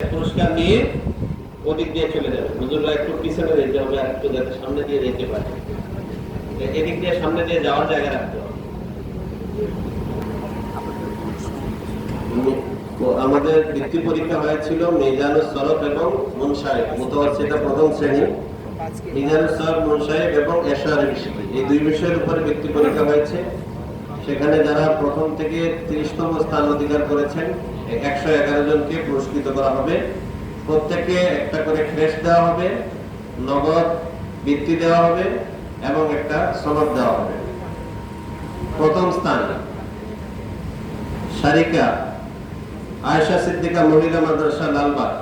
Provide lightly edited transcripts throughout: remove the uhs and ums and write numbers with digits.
পুরস্কার নিয়ে ওদিক দিয়ে চলে যাবে। হুজুররা একটু পিছনে যেতে হবে, আর একটু যাতে সামনে দিয়ে যেতে পারে। এদিক দিয়ে সামনে দিয়ে যাওয়ার জায়গা রাখতে হবে। আমাদের বৃত্তি পরীক্ষা হয়েছিল মিজানুস সরফ এবং মুনসারিফ, মুতাওয়াসসিতা প্রথম শ্রেণী। মিজানুস সরফ, মুনসারিফ এবং এশারি বিষয়, এই দুই বিষয়ের উপরে বৃত্তি পরীক্ষা হয়েছে। সেখানে যারা প্রথম থেকে 30তম স্থান অধিকার করেছেন 111 জনকে পুরস্কৃত করা হবে। প্রত্যেককে একটা করে ক্রেস্ট দেওয়া হবে, নগদ বৃত্তি দেওয়া হবে এবং একটা সনদ দেওয়া হবে। প্রথম স্থান শারিকা আয়েশা সিদ্দিকা মহিলা মাদ্রাসা, লালবাগ।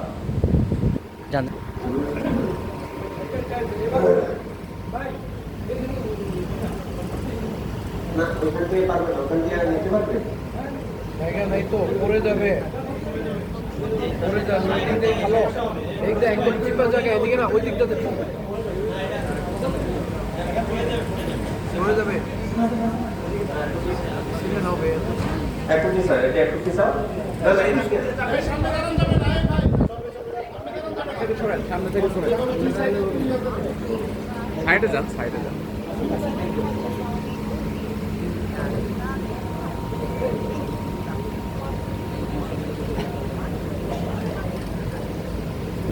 না, ওখান থেকে পারবে না, ওখান থেকে নিতে পারবে জায়গা নাই তো, পড়ে যাবে, পড়ে যাবে। এদিকে ভালো, এইদিকে একদম চিপা জায়গা, এদিকে না, ওই দিকটাতে পড়ে যাবে। হবে একটু কি স্যার, এটা একটু কি স্যার, সামনে থেকে সরে সাইডে যান, সাইডে যান।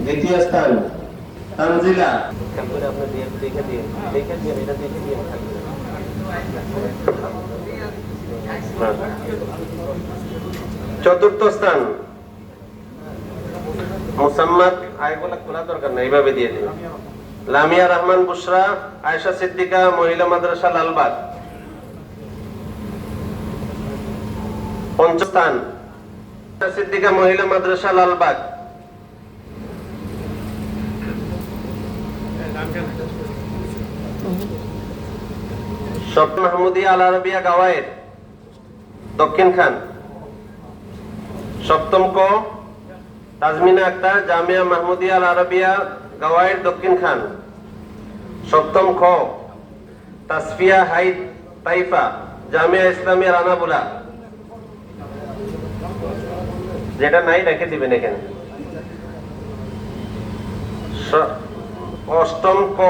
দ্বিতীয় স্থান তানজিলা। চতুর্থ স্থান মুসাম্মাদ, আয়গুলা খোলা দরকার না, এইভাবে দিয়ে দিন। লামিয়া রহমান বুশরা আয়েশা সিদ্দিকা মহিলা মাদ্রাসা, লালবাগ। পঞ্চম স্থান আয়েশা সিদ্দিকা মহিলা মাদ্রাসা, লালবাগ। স্বপ্ন মাহমুদিয়া আল আরবিয়া গাওয়ায়ের, দক্ষিণ খান। সপ্তম ক তাজমিনা আক্তার জামিয়া মাহমুদিয়া আল আরবিয়া গাওয়ায়ের, দক্ষিণ খান। সপ্তম খ তাসফিয়া হাইদ তাইফা জামিয়া ইসলামিয়া, রানাবুলা। যেটা নাই রেখে দিবেন এখানে। অষ্টম ক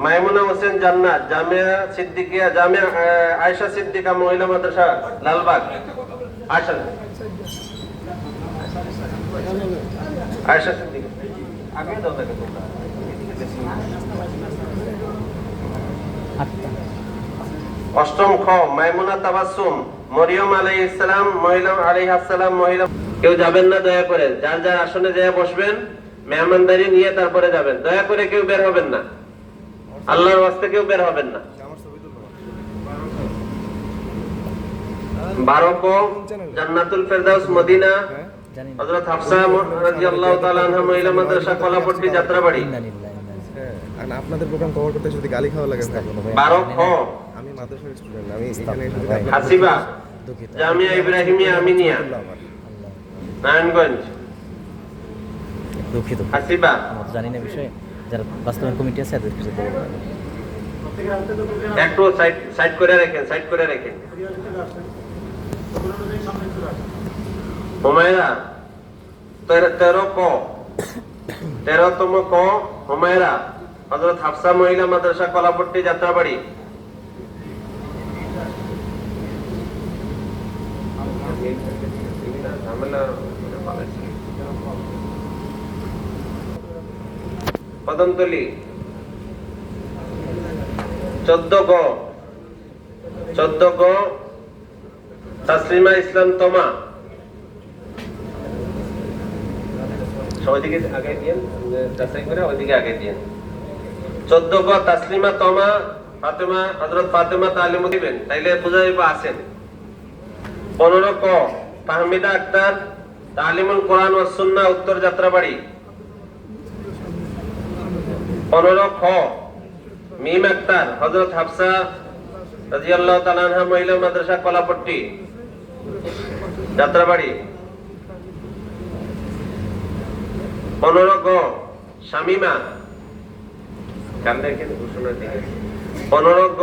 মাইমুনা হোসেন জান্নাত জামিয়া সিদ্দিকিয়া জামিয়া আয়েশা সিদ্দিকা মহিলা মাদ্রাসা, লালবাগ। আয়েশা সিদ্দিকা আগে দাও তাকে তোমরা। অষ্টম খ মাইমুনা তাবাসসুম মরিয়ম আলাইহিস সালাম মহিলা আলাইহিস সালাম মহিলা। কেউ যাবেন না, দয়া করে যার যার আসনে যেয়ে বসবেন, মেহমানদারি নিয়ে তারপরে যাবেন। দয়া করে কেউ বের হবেন না, আল্লাহর ওয়াস্তে কেউ বের হবেন না। 12 ক জান্নাতুল ফেরদাউস মদিনা হযরত হাফসা রাদিয়াল্লাহু তাআলা আনহা মহিলা মাদ্রাসা, কলাপট্টি, যাত্রাবাড়ি। আপনাদের প্রোগ্রাম কভার করতে যদি গালি খাওয়া লাগে 12 খ আমি মাদ্রাসার স্টুডেন্ট, আমি এখানে এসে হাসিবা জামিয়া ইব্রাহিমিয়া আমিনিয়া, নারায়ণগঞ্জ। দুঃখিত, হাসিবা জানি না বিষয়ে, যারা বাস্তবায়ন কমিটি আছে তাদেরকে যেতে বলবো। একটু সাইড করে রাখেন, সাইড করে রাখেন। হুমায়রা 13 ক 13তম ক হুমায়রা হযরত হাফসা মহিলা মাদ্রাসা, কলাপট্টি, যাত্রাবাড়ি। কদমতলী 14 গ তাসলিমা ইসলাম তমা। ওইদিকে আগে দিন, যাচাই করে ওইদিকে আগে দিন। 14 গ তাসলিমা তমা ফাতেমা হযরত ফাতেমা তালিম দিবেন, তাইলে বুঝা যাবে আছেন। 15 ক ফাহমিদা আক্তার তালিমুল কোরআন ওয়াস সুন্নাহ, উত্তর, যাত্রাবাড়ি। 15 খ মিম আক্তার হযরত হাফসা রাদিয়াল্লাহু তাআলা আনহা মহিলা মাদ্রাসা, কলাপট্টি, যাত্রাবাড়ি। 15 গ শামিমা, কান দেখেন ঘোষণার দিকে। 15 গ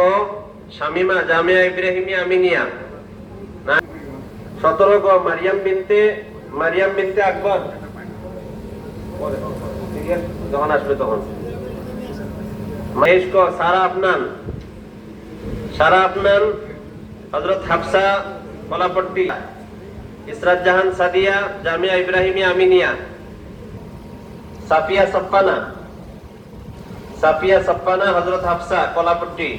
শামিমা জামিয়া ইব্রাহিমিয়া আমিনিয়া। 17 গ মারিয়াম বিনতে আকবর, সিরিয়াল যখন আসবে তখন। মহেশ কো সারা আপনান হযরত হাফসা কলাপট্টি, ইসরাত জাহান সাদিয়া জামিয়া ইব্রাহিমিয়া আমিনিয়া, সাফিয়া সাপ্পানা হযরত হাফসা কলাপট্টি।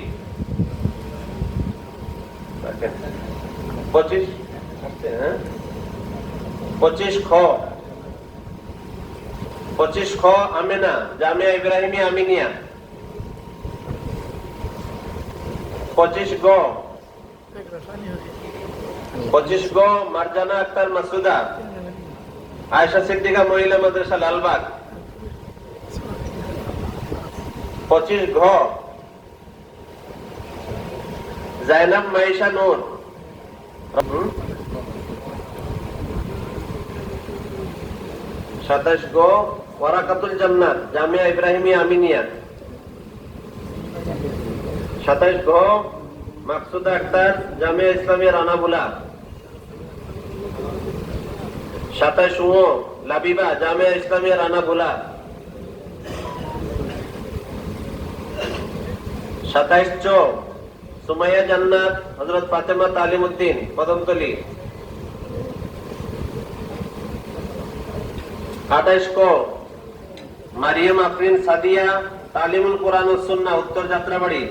25 খ আমেনা জামিয়া ইব্রাহিমিয়া আমিনিয়া। 25 গ মারজানা আক্তার মাসুদা, আয়েশা সিদ্দিকা মহিলা মাদ্রাসা লালবাগ। 25 ঘ জাইনাব মাইশা নূর। 27 গ ওয়ারাকাতুল জান্নাত জামিয়া ইব্রাহিমিয়া আমিনিয়া। 27 ঘ মাকসুদা আক্তার জামিয়া ইসলামিয়া রানাবুলা। 27 উ লাবিবা জামিয়া ইসলামিয়া রানাবুলা। 27 চ সুমাইয়া জান্নাত হযরত ফাতেমা তালিমউদ্দিন কদমতলী। 28 ক মারিয়াম আফরিন সাদিয়া তালিমুল কোরআন ও সুন্নাহ উত্তর যাত্রাবাড়ি।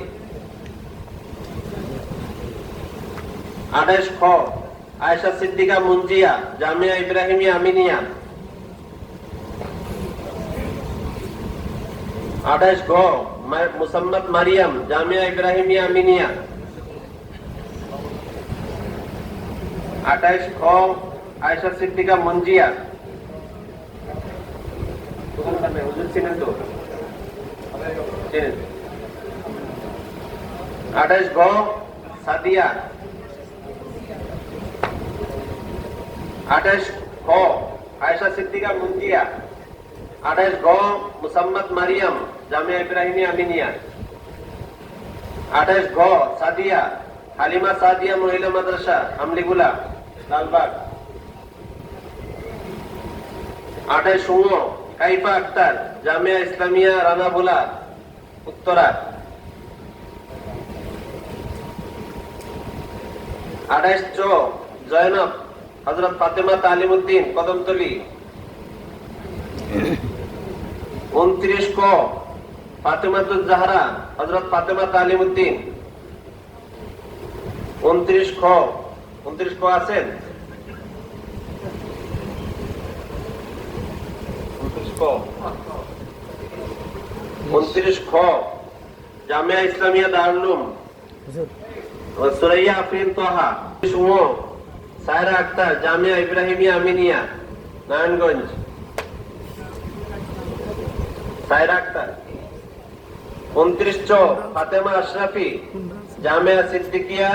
28 খ আয়েশা সিদ্দিকা মুনজিয়া জামিয়া ইব্রাহিমিয়া আমিনিয়া। 28 ঘ মুসাম্মদ মারিয়াম জামিয়া ইব্রাহিমিয়া আমিনিয়া। 28 খ আয়েশা সিদ্দিকা মুনজিয়া। হুজুর চিনেন তো? চিনেন। 28 ঘ সাদিয়া। 28 খ আয়েশা সিদ্দিকা মুনজিয়া। 28 ঘ মুসাম্মদ মারিয়াম জামিয়া ইব্রাহিমিয়া আমিনিয়া। 28 ঘ সাদিয়া হালিমা সাদিয়া মহিলা মাদ্রাসা আমলিগুলা লালবাগ। 28 উ কাইফা আক্তার জামিয়া ইসলামিয়া রানাবুলা উত্তরা। 28 চ জয়নব হযরত ফাতেমা তালিমউদ্দিন কদমতলী। 29 ক ফাতেমাতুজ জাহরা হযরত ফাতেমা তালিমউদ্দিন। 29 খ আছেন? 29 খ জামিয়া ইসলামিয়া দারুল উলুম সুরাইয়া আফরিন তোহা। 30 সায়রা আক্তার জামিয়া ইব্রাহিমিয়া আমিনিয়া নারায়ণগঞ্জ। সায়রা আক্তার। 29 চ ফাতেমা আশরাফি জামিয়া সিদ্দিকিয়া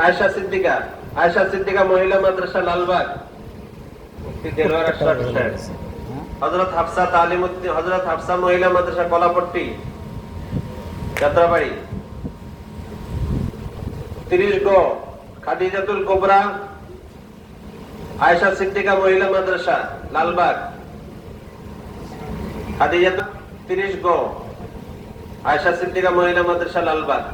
আয়েশা সিদ্দিকা মহিলা মাদ্রাসা লালবাগ। হযরত হাফসা তালিমউদ্দিন হযরত হাফসা মহিলা মাদ্রাসা কলাপট্টি যাত্রাবাড়ি। 30 গ খাদিজাতুল কুবরা আয়েশা সিদ্দিকা মহিলা মাদ্রাসা লালবাগ। 30 গ আয়েশা সিদ্দিকা মহিলা মাদ্রাসা লালবাগ।